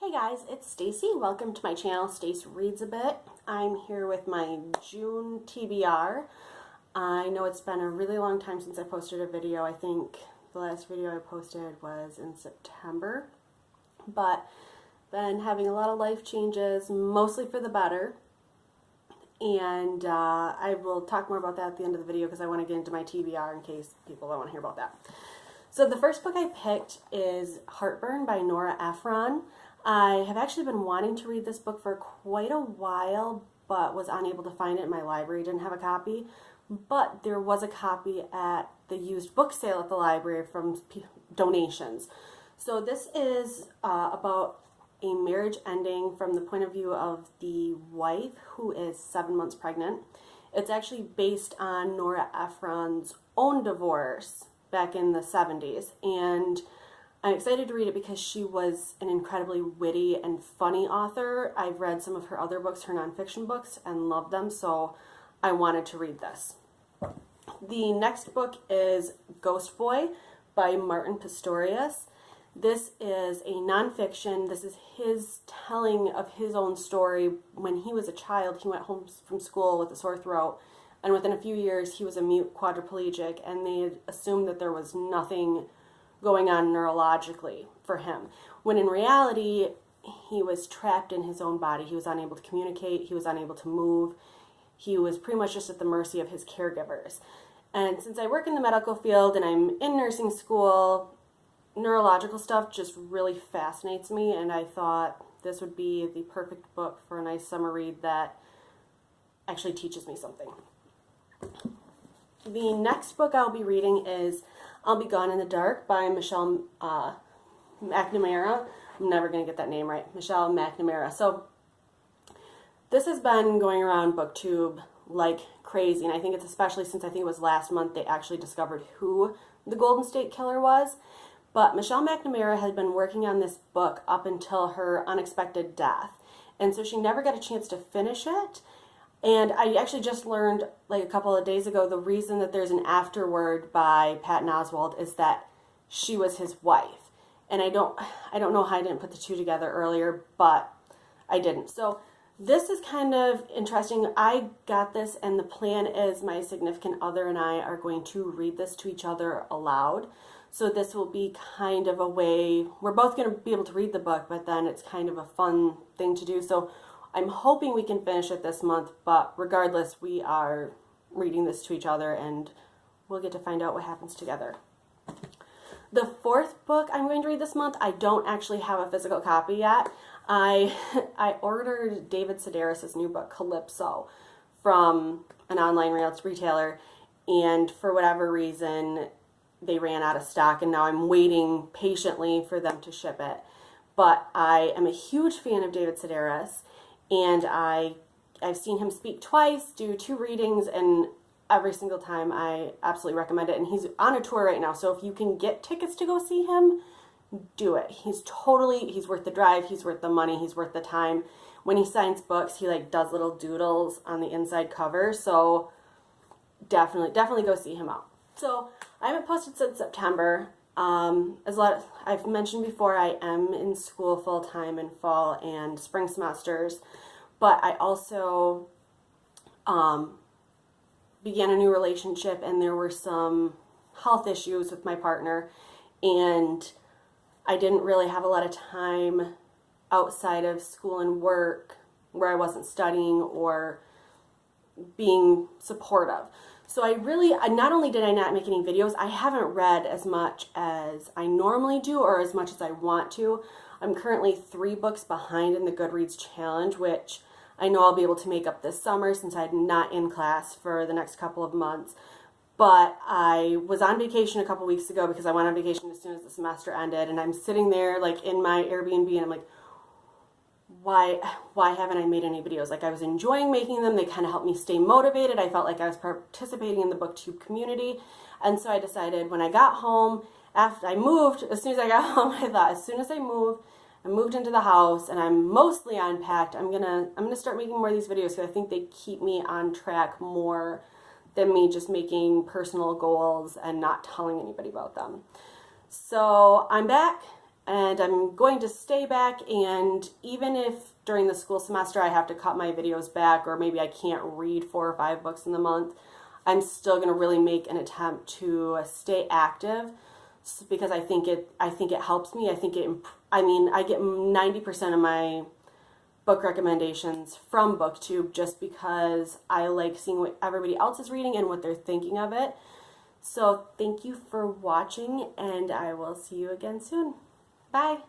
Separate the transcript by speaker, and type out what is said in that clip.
Speaker 1: Hey guys, it's Stacy. Welcome to my channel, Stace Reads a Bit. I'm here with my June TBR. I know it's been a really long time since I posted a video. I think the last video I posted was in September. But been having a lot of life changes, mostly for the better. And I will talk more about that at the end of the video because I want to get into my TBR in case people don't want to hear about that. So the first book I picked is Heartburn by Nora Ephron. I have actually been wanting to read this book for quite a while, but was unable to find it in my library. Didn't have a copy, but there was a copy at the used book sale at the library from donations. So this is about a marriage ending from the point of view of the wife who is 7 months pregnant. It's actually based on Nora Ephron's own divorce back in the 70s, and I'm excited to read it because she was an incredibly witty and funny author. I've read some of her other books, her nonfiction books, and loved them, so I wanted to read this. The next book is Ghost Boy by Martin Pistorius. This is a nonfiction. This is his telling of his own story. When he was a child, he went home from school with a sore throat, and within a few years, he was a mute quadriplegic, and they had assumed that there was nothing going on neurologically for him, when in reality he was trapped in his own body. He was unable to communicate, he was unable to move, he was pretty much just at the mercy of his caregivers. And since I work in the medical field and I'm in nursing school, neurological stuff just really fascinates me, and I thought this would be the perfect book for a nice summer read that actually teaches me something. The next book I'll be reading is I'll Be Gone in the Dark by Michelle McNamara. I'm never going to get that name right. Michelle McNamara. So this has been going around BookTube like crazy, and I think it's especially since I think it was last month they actually discovered who the Golden State Killer was. But Michelle McNamara had been working on this book up until her unexpected death, and so she never got a chance to finish it. And I actually just learned like a couple of days ago the reason that there's an afterword by Patton Oswalt is that she was his wife. And I don't know how I didn't put the two together earlier, but I didn't. So this is kind of interesting. I got this, and the plan is my significant other and I are going to read this to each other aloud. So this will be kind of a way, we're both going to be able to read the book, but then it's kind of a fun thing to do. So I'm hoping we can finish it this month, but regardless, we are reading this to each other, and we'll get to find out what happens together. The fourth book I'm going to read this month, I don't actually have a physical copy yet. I ordered David Sedaris' new book, Calypso, from an online retailer, and for whatever reason, they ran out of stock, and now I'm waiting patiently for them to ship it. But I am a huge fan of David Sedaris, and I've seen him speak twice, do 2 readings, and every single time I absolutely recommend it. And he's on a tour right now, so if you can get tickets to go see him, do it. He's worth the drive, he's worth the money, he's worth the time. When he signs books, he like does little doodles on the inside cover, so definitely go see him out. So I haven't posted since September. I've mentioned before, I am in school full-time in fall and spring semesters, but I also began a new relationship, and there were some health issues with my partner, and I didn't really have a lot of time outside of school and work where I wasn't studying or being supportive. So not only did I not make any videos, I haven't read as much as I normally do or as much as I want to. I'm currently 3 books behind in the Goodreads challenge, which I know I'll be able to make up this summer since I'm not in class for the next couple of months. But I was on vacation a couple weeks ago because I went on vacation as soon as the semester ended, and I'm sitting there like in my Airbnb, and I'm like, why haven't I made any videos? Like, I was enjoying making them. They kind of helped me stay motivated. I felt like I was participating in the BookTube community. And so I decided when I got home, after I moved, as soon as I got home, I thought, as soon as I moved into the house and I'm mostly unpacked, I'm gonna start making more of these videos because I think they keep me on track more than me just making personal goals and not telling anybody about them. So I'm back. And I'm going to stay back, and even if during the school semester I have to cut my videos back, or maybe I can't read 4 or 5 books in the month, I'm still going to really make an attempt to stay active, because I think it helps me. I get 90% of my book recommendations from BookTube, just because I like seeing what everybody else is reading and what they're thinking of it. So thank you for watching, and I will see you again soon. Bye.